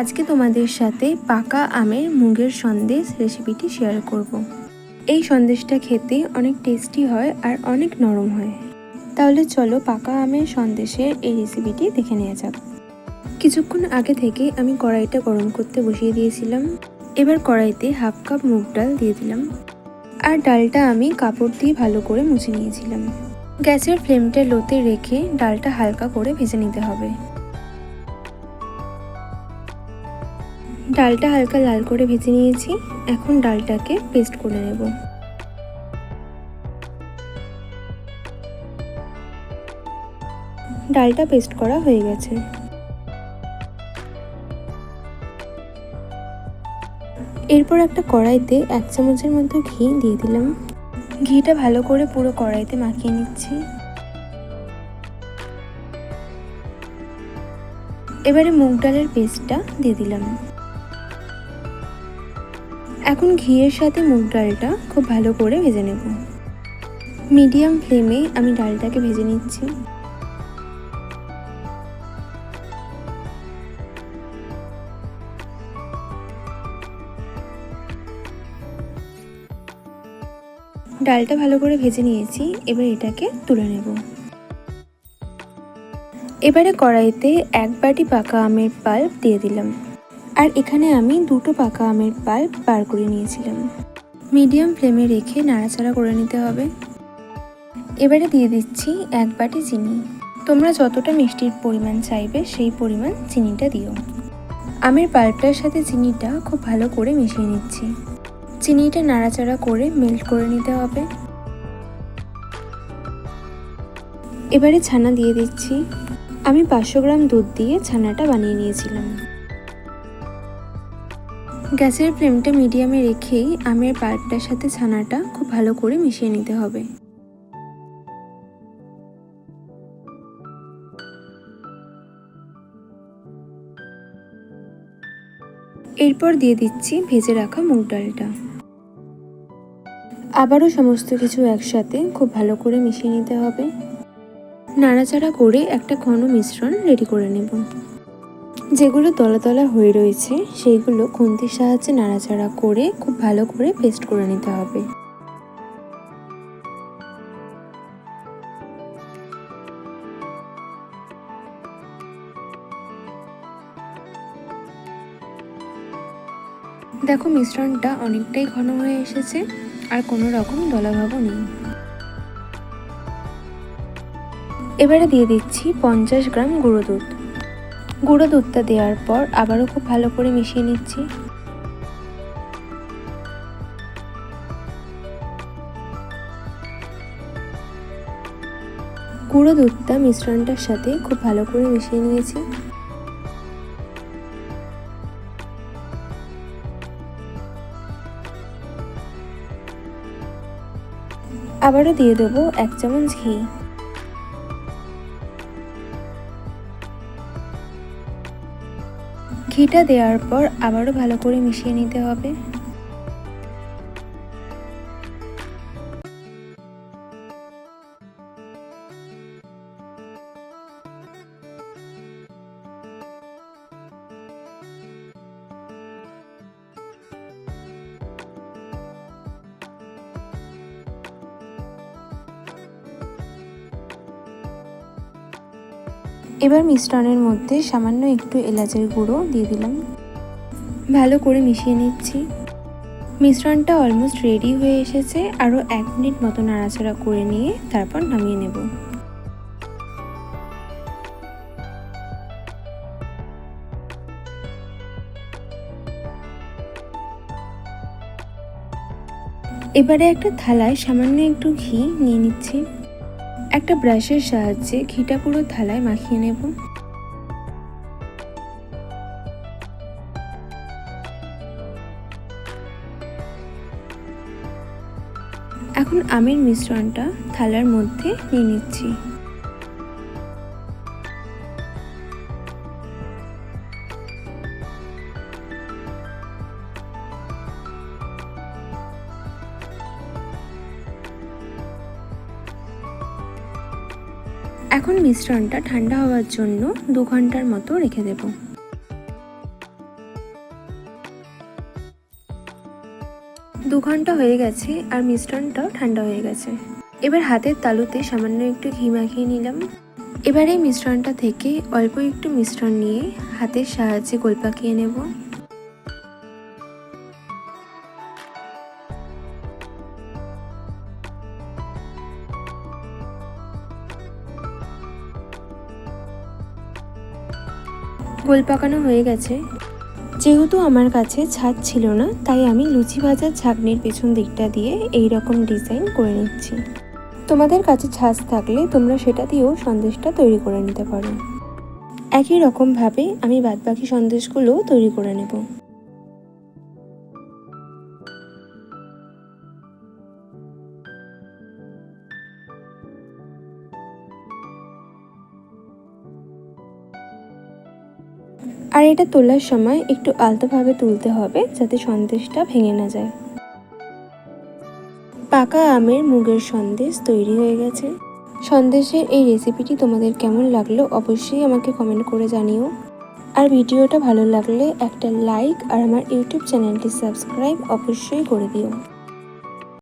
আজকে তোমাদের সাথে পাকা আমের মুগের সন্দেশ রেসিপিটি শেয়ার করব। এই সন্দেশটা খেতে অনেক টেস্টি হয় আর অনেক নরম হয়। তাহলে চলো পাকা আমের সন্দেশের এই রেসিপিটি দেখে নেওয়া যাক। কিছুক্ষণ আগে থেকে আমি কড়াইটা গরম করতে বসিয়ে দিয়েছিলাম। এবার কড়াইতে হাফ কাপ মুগ ডাল দিয়ে দিলাম, আর ডালটা আমি কাপড় দিয়ে ভালো করে মুছে নিয়েছিলাম। গ্যাসের ফ্লেমটা লোতে রেখে ডালটা হালকা করে ভেজে নিতে হবে। ডালটা হালকা লাল করে ভেজে নিয়েছি। এখন ডালটাকে পেস্ট করে নেব। ডালটা পেস্ট করা হয়ে গেছে। এরপর একটা কড়াইতে 1 চামচের মতো ঘি দিয়ে দিলাম। ঘিটা ভালো করে পুরো কড়াইতে মাখিয়ে নিচ্ছি। এবারে মুগ ডালের পেস্টটা দিয়ে দিলাম। এখন ঘিয়ের সাথে মুগ ডালটা খুব ভালো করে ভেজে নেব। মিডিয়াম ফ্লেমে আমি ডালটাকে ভেজে নিচ্ছি। ডালটা ভালো করে ভেজে নিয়েছি, এবার এটাকে তুলে নেব। এবারে কড়াইতে 1 বাটি পাকা আমের পাল্প দিয়ে দিলাম, আর এখানে আমি 2টো পাকা আমের পাল্প বার করে নিয়েছিলাম। মিডিয়াম ফ্লেমে রেখে নাড়াচাড়া করে নিতে হবে। এবারে দিয়ে দিচ্ছি 1 বাটি চিনি। তোমরা যতটা মিষ্টির পরিমাণ চাইবে সেই পরিমাণ চিনিটা দিও। আমের পাল্পটার সাথে চিনিটা খুব ভালো করে মিশিয়ে নিচ্ছি। চিনিটা নাড়াচাড়া করে মেল্ট করে নিতে হবে। এবারে ছানা দিয়ে দিচ্ছি। আমি 500 গ্রাম দুধ দিয়ে ছানাটা বানিয়ে নিয়েছিলাম। গ্যাসের ফ্লেমটা মিডিয়ামে রেখেই আমের পাল্পটার সাথে ছানাটা খুব ভালো করে মিশিয়ে নিতে হবে। এরপর দিয়ে দিচ্ছি ভেজে রাখা মুগ ডালটা। আবারও সমস্ত কিছু একসাথে খুব ভালো করে মিশিয়ে নিতে হবে। নাড়াচাড়া করে একটা ঘন মিশ্রণ রেডি করে নেব। যেগুলো দলা দলা হয়ে রয়েছে সেইগুলো খুন্তির সাহায্যে নাড়াচাড়া করে খুব ভালো করে পেস্ট করে নিতে হবে। দেখো মিশ্রণটা অনেকটাই ঘন হয়ে এসেছে, আর কোনো রকম দলাভাবও নেই। এবারে দিয়ে দিচ্ছি 50 গ্রাম গুঁড়ো দুধ। গুঁড়ো দুধটা দেওয়ার পর আবারও খুব ভালো করে মিশিয়ে নিচ্ছি। গুঁড়ো দুধটা মিশ্রণটার সাথে খুব ভালো করে মিশিয়ে নিয়েছি। আবারও দিয়ে দেবো 1 চামচ ঘি। ঘিটা দেওয়ার পর আবারও ভালো করে মিশিয়ে নিতে হবে। এবার মিশ্রণের মধ্যে সামান্য একটু এলাচের গুঁড়ো দিয়ে দিলাম। ভালো করে মিশিয়ে নিচ্ছি। মিশ্রণটা অলমোস্ট রেডি হয়ে এসেছে। আরও 1 মিনিট মতো নাড়াচাড়া করে নিয়ে তারপর নামিয়ে নেব। এবারে একটা থালায় সামান্য একটু ঘি নিয়ে নিচ্ছি। একটা ব্রাশের সাহায্যে ঘিটা পুরো থালায় মাখিয়ে নেব। এখন আমের মিশ্রণটা থালার মধ্যে নিয়ে নিচ্ছি। এখন মিশ্রণটা ঠান্ডা হওয়ার জন্য 2 ঘন্টার মতো রেখে দেব। 2 ঘন্টা হয়ে গেছে আর মিশ্রণটাও ঠান্ডা হয়ে গেছে। এবার হাতের তালুতে সামান্য একটু ঘি মাখিয়ে নিলাম। এবার এই মিশ্রণটা থেকে অল্প একটু মিশ্রণ নিয়ে হাতের সাহায্যে গোল পাকিয়ে নেব। গোল পাকানো হয়ে গেছে। যেহেতু আমার কাছে ছাঁচ ছিল না, তাই আমি লুচি ভাজার ছাঁকনির পেছন দিকটা দিয়ে এই রকম ডিজাইন করে নিচ্ছি। তোমাদের কাছে ছাঁচ থাকলে তোমরা সেটা দিয়েও সন্দেশটা তৈরি করে নিতে পারো। একই রকমভাবে আমি বাদবাকি সন্দেশগুলোও তৈরি করে নেব। আর এটা তোলার সময় একটু আলতোভাবে তুলতে হবে, যাতে সন্দেশটা ভেঙে না যায়। পাকা আমের মুগের সন্দেশ তৈরি হয়ে গেছে। সন্দেশের এই রেসিপিটি তোমাদের কেমন লাগলো অবশ্যই আমাকে কমেন্ট করে জানিও। আর ভিডিওটা ভালো লাগলে একটা লাইক আর আমার ইউটিউব চ্যানেলটি সাবস্ক্রাইব অবশ্যই করে দিও।